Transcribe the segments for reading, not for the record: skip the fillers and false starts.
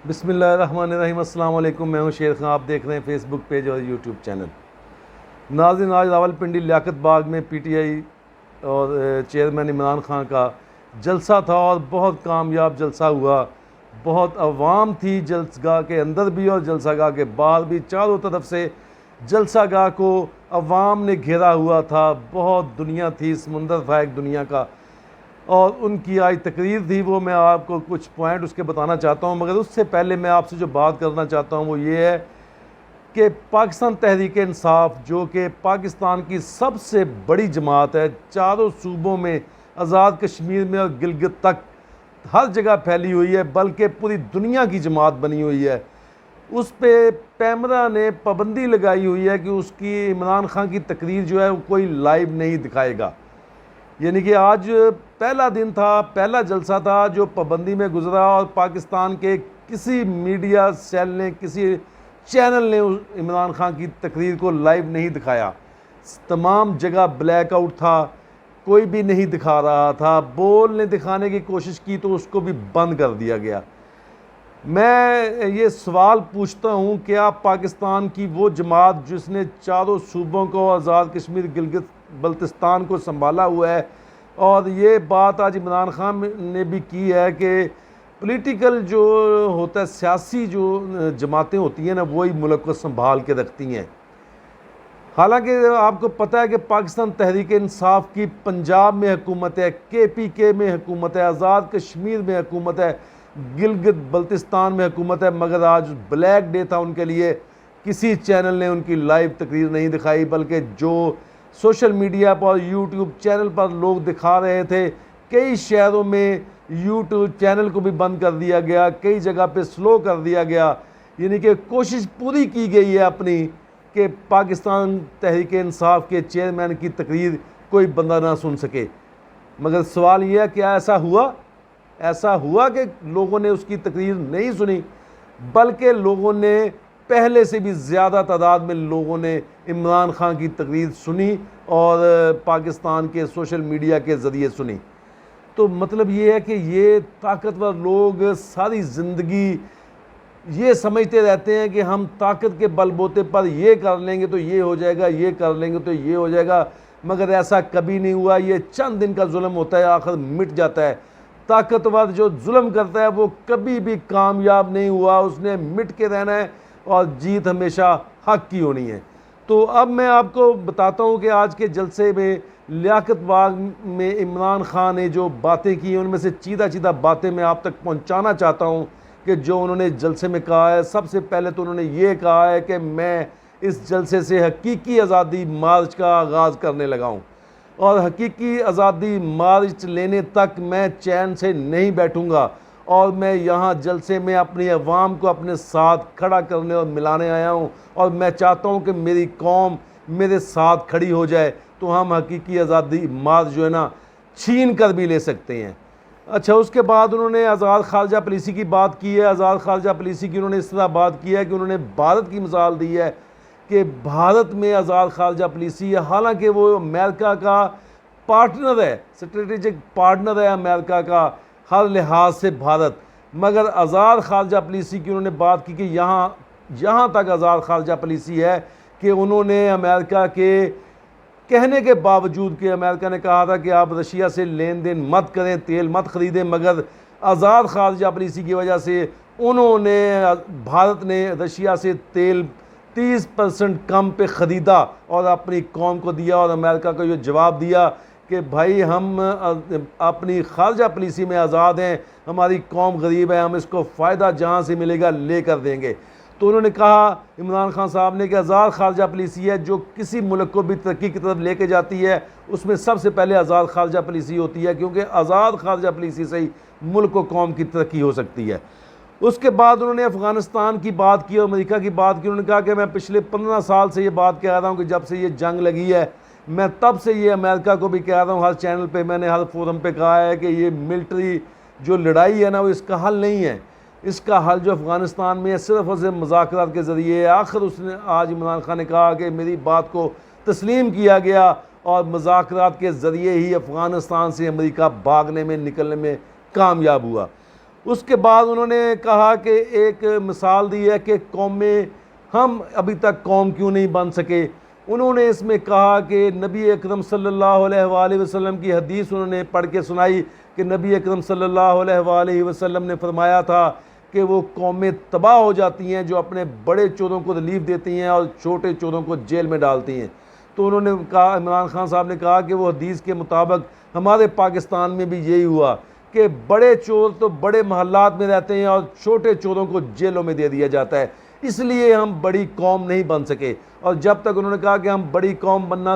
बिस्मिल्लाहिर्रहमानिर्रहीम। अस्सलाम वालेकुम। मैं हूं शेर खां। आप देख रहे हैं फेसबुक पेज और यूट्यूब चैनल। नाज़रीन, आज रावलपिंडी लियाकत बाग में पीटीआई और चेयरमैन इमरान खान का जलसा था और बहुत कामयाब जलसा हुआ। बहुत अवाम थी जलसगाह के अंदर भी और जलसागाह के बाहर भी। चारों तरफ से जलसागाह को अवाम ने घेरा हुआ था। बहुत दुनिया थी, समुंदर था एक दुनिया का। और उनकी आज तकरीर थी, वो मैं आपको कुछ पॉइंट उसके बताना चाहता हूँ। मगर उससे पहले मैं आपसे जो बात करना चाहता हूँ वो ये है कि पाकिस्तान तहरीक इंसाफ, जो कि पाकिस्तान की सबसे बड़ी जमात है, चारों सूबों में, आज़ाद कश्मीर में और गिलगित तक हर जगह फैली हुई है, बल्कि पूरी दुनिया की जमात बनी हुई है। उस पे पैमरा ने पाबंदी लगाई हुई है कि उसकी इमरान खान की तकरीर जो है वो कोई लाइव नहीं दिखाएगा। यानी कि आज पहला दिन था, पहला जलसा था जो पाबंदी में गुजरा और पाकिस्तान के किसी मीडिया सेल ने, किसी चैनल ने इमरान खान की तकरीर को लाइव नहीं दिखाया। तमाम जगह ब्लैकआउट था, कोई भी नहीं दिखा रहा था। बोलने दिखाने की कोशिश की तो उसको भी बंद कर दिया गया। मैं ये सवाल पूछता हूँ, क्या पाकिस्तान की वो जमात जिसने चारों सूबों को, आज़ाद कश्मीर, गिलगित बल्तिस्तान को संभाला हुआ है, और ये बात आज इमरान खान ने भी की है कि पॉलिटिकल जो होता है, सियासी जो जमातें होती हैं ना, वही मुल्क को संभाल के रखती हैं। हालांकि आपको पता है कि पाकिस्तान तहरीक इंसाफ की पंजाब में हुकूमत है, KPK में हुकूमत है, आज़ाद कश्मीर में हुकूमत है, गिलगित बल्तिस्तान में हुकूमत है। मगर आज ब्लैक डे था उनके लिए। किसी चैनल ने उनकी लाइव तकरीर नहीं दिखाई, बल्कि जो सोशल मीडिया पर, यूट्यूब चैनल पर लोग दिखा रहे थे, कई शहरों में यूट्यूब चैनल को भी बंद कर दिया गया, कई जगह पे स्लो कर दिया गया। यानी कि कोशिश पूरी की गई है अपनी कि पाकिस्तान तहरीक इंसाफ के चेयरमैन की तकरीर कोई बंदा ना सुन सके। मगर सवाल यह है, क्या ऐसा हुआ? ऐसा हुआ कि लोगों ने उसकी तकरीर नहीं सुनी, बल्कि लोगों ने पहले से भी ज़्यादा तादाद में लोगों ने इमरान खान की तकरीर सुनी और पाकिस्तान के सोशल मीडिया के ज़रिए सुनी। तो मतलब ये है कि ये ताकतवर लोग सारी ज़िंदगी ये समझते रहते हैं कि हम ताकत के बलबूते पर ये कर लेंगे तो ये हो जाएगा, ये कर लेंगे तो ये हो जाएगा। मगर ऐसा कभी नहीं हुआ। ये चंद दिन का जुल्म होता है, आखिर मिट जाता है। ताकतवर जो जुल्म करता है वो कभी भी कामयाब नहीं हुआ, उसने मिट के रहना है और जीत हमेशा हक की होनी है। तो अब मैं आपको बताता हूँ कि आज के जलसे में लियाकत बाग में इमरान खान ने जो बातें की, उनमें से चीदा चीदा बातें मैं आप तक पहुँचाना चाहता हूँ कि जो उन्होंने जलसे में कहा है। सबसे पहले तो उन्होंने ये कहा है कि मैं इस जलसे से हकीकी आज़ादी मार्च का आगाज़ करने लगा हूँ और हकीकी आज़ादी मार्च लेने तक मैं चैन से नहीं बैठूँगा और मैं यहाँ जलसे में अपनी अवाम को अपने साथ खड़ा करने और मिलाने आया हूँ। और मैं चाहता हूँ कि मेरी कौम मेरे साथ खड़ी हो जाए तो हम हकीकी आज़ादी मार्च जो है ना छीन कर भी ले सकते हैं। अच्छा, उसके बाद उन्होंने आज़ाद खारजा पॉलिसी की बात की है। आज़ाद खारजा पॉलिसी की उन्होंने इस तरह बात की है कि उन्होंने भारत की मिसाल दी है कि भारत में आज़ाद खारजा पॉलिसी है। हालांकि वो अमेरिका का पार्टनर है, स्ट्रेटेजिक पार्टनर है अमेरिका का हर लिहाज से भारत। मगर आज़ाद खारजा पॉलिसी की उन्होंने बात की कि यहाँ तक आज़ाद खारजा पॉलिसी है कि उन्होंने अमेरिका के कहने के बावजूद कि अमेरिका ने कहा था कि आप रशिया से लेन देन मत करें, तेल मत ख़रीदें, मगर आज़ाद खारजा पॉलिसी की वजह से उन्होंने, भारत ने रशिया से तेल 30% कम पे ख़रीदा और अपनी कौम को दिया। और अमेरिका को ये जवाब दिया कि भाई हम अपनी खारजा पॉलिसी में आज़ाद हैं, हमारी कौम गरीब है, हम इसको फ़ायदा जहाँ से मिलेगा ले कर देंगे। तो उन्होंने कहा इमरान खान साहब ने कि आज़ाद खारजा पॉलिसी है जो किसी मुल्क को भी तरक्की की तरफ लेके जाती है, उसमें सबसे पहले आज़ाद खारजा पॉलिसी होती है, क्योंकि आज़ाद खारजा पॉलिसी से ही मुल्क व कौम की तरक्की हो सकती है। उसके बाद उन्होंने अफ़गानिस्तान की बात की और अमेरिका की बात की। उन्होंने कहा कि मैं पिछले 15 साल से ये बात कह रहा हूँ कि जब से ये जंग लगी है, मैं तब से ये अमेरिका को भी कह रहा हूँ, हर चैनल पे मैंने हर फोरम पे कहा है कि ये मिलिट्री जो लड़ाई है ना, वो इसका हल नहीं है। इसका हल जो अफ़गानिस्तान में है सिर्फ और सिर्फ मुज़ाकरात के ज़रिए है। आखिर उसने आज इमरान खान ने कहा कि मेरी बात को तस्लीम किया गया और मुज़ाकरात के ज़रिए ही अफ़गानिस्तान से अमेरिका भागने में, निकलने में कामयाब हुआ। उसके बाद उन्होंने कहा कि एक मिसाल दी है कि कौमें, हम अभी तक कौम क्यों नहीं बन सके। उन्होंने इसमें कहा कि नबी अकरम सल्लल्लाहु अलैहि वसल्लम की हदीस उन्होंने पढ़ के सुनाई कि नबी अकरम सल्लल्लाहु अलैहि वसल्लम ने फरमाया था कि वो कौमें तबाह हो जाती हैं जो अपने बड़े चोरों को रिलीफ देती हैं और छोटे चोरों को जेल में डालती हैं। तो उन्होंने कहा, इमरान खान साहब ने कहा कि वो हदीस के मुताबिक हमारे पाकिस्तान में भी यही हुआ कि बड़े चोर तो बड़े महल्लात में रहते हैं और छोटे चोरों को जेलों में दे दिया जाता है, इसलिए हम बड़ी कौम नहीं बन सके। और जब तक उन्होंने कहा कि हम बड़ी कौम बनना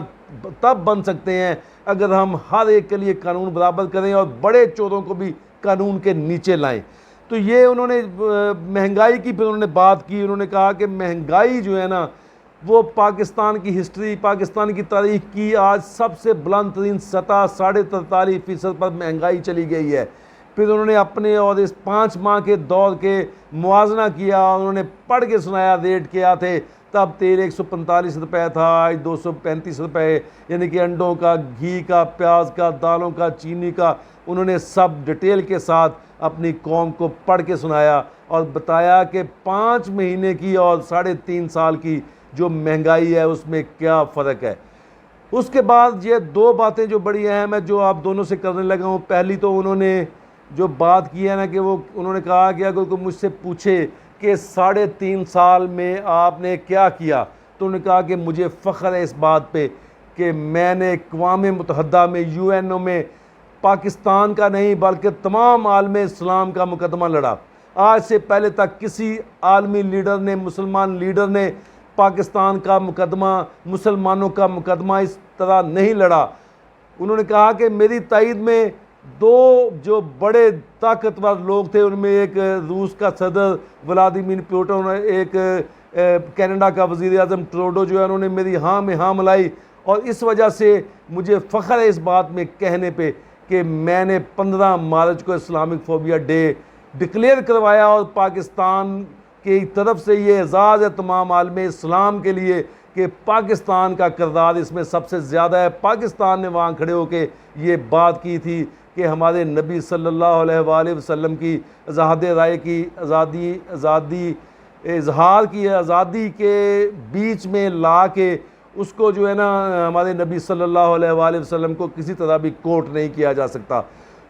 तब बन सकते हैं अगर हम हर एक के लिए कानून बराबर करें और बड़े चोरों को भी कानून के नीचे लाएं। तो ये उन्होंने महंगाई की फिर उन्होंने बात की। उन्होंने कहा कि महंगाई जो है ना, वो पाकिस्तान की हिस्ट्री, पाकिस्तान की तारीख की आज सबसे बुलंद तरीन सतह 43.5% पर महंगाई चली गई है। फिर उन्होंने अपने और इस 5 माह के दौर के मुआवजा किया, उन्होंने पढ़ के सुनाया रेट क्या थे। तब तेल 145 रुपये था, आज 235 रुपये, यानी कि अंडों का, घी का, प्याज का, दालों का, चीनी का। उन्होंने सब डिटेल के साथ अपनी कौम को पढ़ के सुनाया और बताया कि 5 महीने की और 3.5 साल की जो महंगाई है उसमें क्या फ़र्क है। उसके बाद ये 2 बातें जो बड़ी अहम है जो आप दोनों से करने लगा हूँ। पहली तो उन्होंने जो बात की है ना कि वो उन्होंने कहा कि अगर कोई मुझसे पूछे कि 3.5 साल में आपने क्या किया, तो उन्होंने कहा कि मुझे फ़ख्र है इस बात पे कि मैंने अक़वाम मुत्तहदा में, यूएनओ में पाकिस्तान का नहीं बल्कि तमाम आलम इस्लाम का मुकदमा लड़ा। आज से पहले तक किसी आलमी लीडर ने, मुसलमान लीडर ने पाकिस्तान का मुकदमा, मुसलमानों का मुकदमा इस तरह नहीं लड़ा। उन्होंने कहा कि मेरी तायद में 2 जो बड़े ताकतवर लोग थे, उनमें एक रूस का सदर व्लादिमीर पुतिन, एक कनाडा का वज़ीर आज़म ट्रूडो जो है, उन्होंने मेरी हाँ में हाँ मिलाई। और इस वजह से मुझे फ़ख्र है इस बात में कहने पे कि मैंने 15 मार्च को इस्लामिक फ़ोबिया डे डिक्लेयर करवाया और पाकिस्तान की तरफ से ये एजाज़ है तमाम आलम इस्लाम के लिए कि पाकिस्तान का किरदार इसमें सबसे ज़्यादा है। पाकिस्तान ने वहाँ खड़े होकर ये बात की थी कि हमारे नबी सल्लल्लाहु अलैहि वसल्लम की आज़ाद राय की आज़ादी इजहार की आज़ादी के बीच में ला के उसको जो है ना, हमारे नबी सल्लल्लाहु अलैहि वसल्लम को किसी तरह भी कोट नहीं किया जा सकता।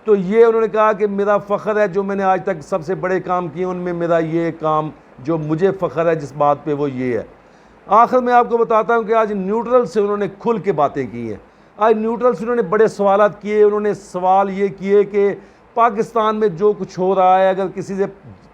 तो ये उन्होंने कहा कि मेरा फ़ख्र है, जो मैंने आज तक सबसे बड़े काम किए उनमें मेरा ये काम जो मुझे फ़ख्र है जिस बात पे वो ये है। आखिर में आपको बताता हूँ कि आज न्यूट्रल से उन्होंने खुल के बातें की हैं। आज न्यूट्रल से उन्होंने बड़े सवाल किए। उन्होंने सवाल ये किए कि पाकिस्तान में जो कुछ हो रहा है, अगर किसी से,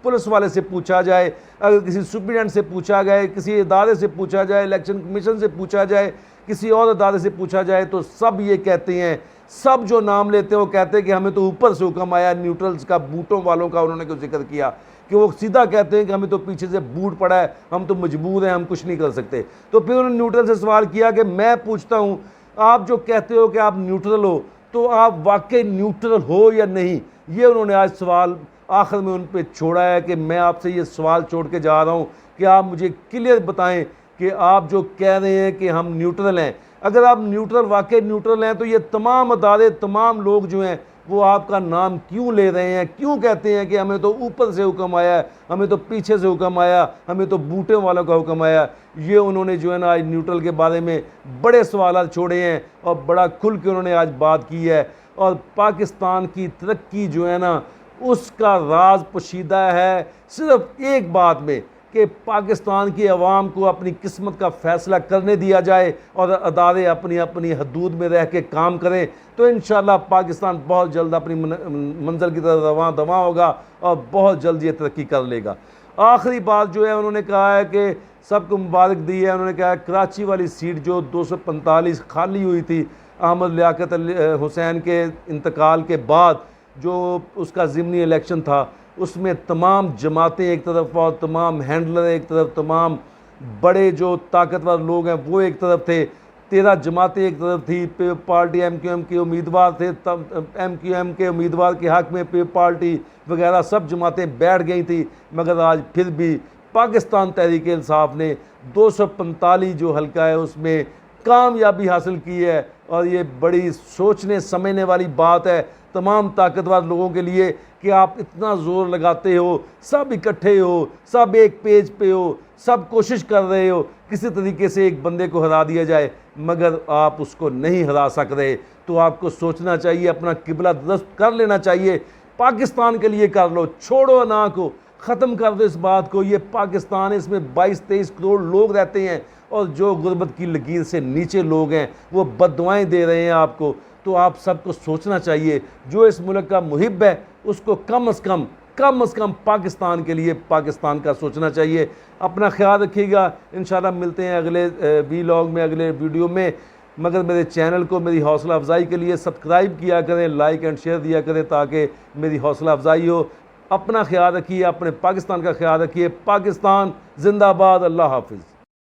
पुलिस वाले से पूछा जाए, अगर किसी सुप्रीडेंट से पूछा जाए, किसी इदारे से पूछा जाए, इलेक्शन कमीशन से पूछा जाए, किसी और अदारे से पूछा जाए, तो सब ये कहते हैं, सब जो नाम लेते हैं वो कहते हैं कि हमें तो ऊपर से हुक्म आया। न्यूट्रल्स का, बूटों वालों का उन्होंने क्यों जिक्र किया कि वो सीधा कहते हैं कि हमें तो पीछे से बूट पड़ा है, हम तो मजबूर हैं, हम कुछ नहीं कर सकते। तो फिर उन्होंने न्यूट्रल से सवाल किया कि मैं पूछता हूँ, आप जो कहते हो कि आप न्यूट्रल हो, तो आप वाकई न्यूट्रल हो या नहीं? ये उन्होंने आज सवाल आखिर में उन पर छोड़ा है कि मैं आपसे ये सवाल छोड़ के जा रहा हूँ कि आप मुझे क्लियर बताएं कि आप जो कह रहे हैं कि हम न्यूट्रल हैं, अगर आप न्यूट्रल, वाकई न्यूट्रल हैं, तो ये तमाम अदारे, तमाम लोग जो हैं वो आपका नाम क्यों ले रहे हैं? क्यों कहते हैं कि हमें तो ऊपर से हुक्म आया है, हमें तो पीछे से हुक्म आया, हमें तो बूटे वालों का हुक्म आया? ये उन्होंने जो है ना आज न्यूट्रल के बारे में बड़े सवाल छोड़े हैं और बड़ा खुल के उन्होंने आज बात की है। और पाकिस्तान की तरक्की जो है ना, उसका राज पोशीदा है सिर्फ एक बात में कि पाकिस्तान की आवाम को अपनी किस्मत का फ़ैसला करने दिया जाए और अदारे अपनी अपनी हदूद में रह के काम करें, तो इंशाअल्लाह पाकिस्तान बहुत जल्द अपनी मंजिल की तरफ रवां दवा होगा और बहुत जल्द ये तरक्की कर लेगा। आखिरी बात जो है, उन्होंने कहा है कि सबको मुबारक दी है। उन्होंने कहा कराची वाली सीट जो 245 खाली हुई थी अहमद लियाकत हुसैन के इंतकाल के बाद, जो उसका ज़िमनी इलेक्शन था, उसमें तमाम जमातें एक तरफ और तमाम हैंडलर एक तरफ, तमाम बड़े जो ताकतवर लोग हैं वो एक तरफ थे, 13 जमातें एक तरफ थी। पीपल पार्टी MQM के उम्मीदवार थे, तब MQM के उम्मीदवार के हक़ में पीपल पार्टी वगैरह सब जमातें बैठ गई थी। मगर आज फिर भी पाकिस्तान तहरीक इंसाफ ने 245 जो हल्का है उसमें कामयाबी हासिल की है। और ये बड़ी सोचने समझने वाली बात है तमाम ताकतवर लोगों के लिए कि आप इतना ज़ोर लगाते हो, सब इकट्ठे हो, सब एक पेज पे हो, सब कोशिश कर रहे हो किसी तरीके से एक बंदे को हरा दिया जाए, मगर आप उसको नहीं हरा सक रहे। तो आपको सोचना चाहिए, अपना किबला दुरुस्त कर लेना चाहिए, पाकिस्तान के लिए कर लो, छोड़ो ना को, ख़त्म कर दो इस बात को। ये पाकिस्तान है, इसमें 22-23 करोड़ लोग रहते हैं और जो गुर्बत की लकीर से नीचे लोग हैं वो बद्दुआएं दे रहे हैं आपको। तो आप सबको सोचना चाहिए, जो इस मुल्क का मुहिब है उसको कम से कम पाकिस्तान के लिए पाकिस्तान का सोचना चाहिए। अपना ख्याल रखिएगा, इंशाल्लाह मिलते हैं अगले वीलॉग में, अगले वीडियो में। मगर मेरे चैनल को मेरी हौसला अफजाई के लिए सब्सक्राइब किया करें, लाइक एंड शेयर दिया करें ताकि मेरी हौसला अफजाई हो। अपना ख्याल रखिए, अपने पाकिस्तान का ख्याल रखिए। पाकिस्तान जिंदाबाद। अल्लाह हाफिज़।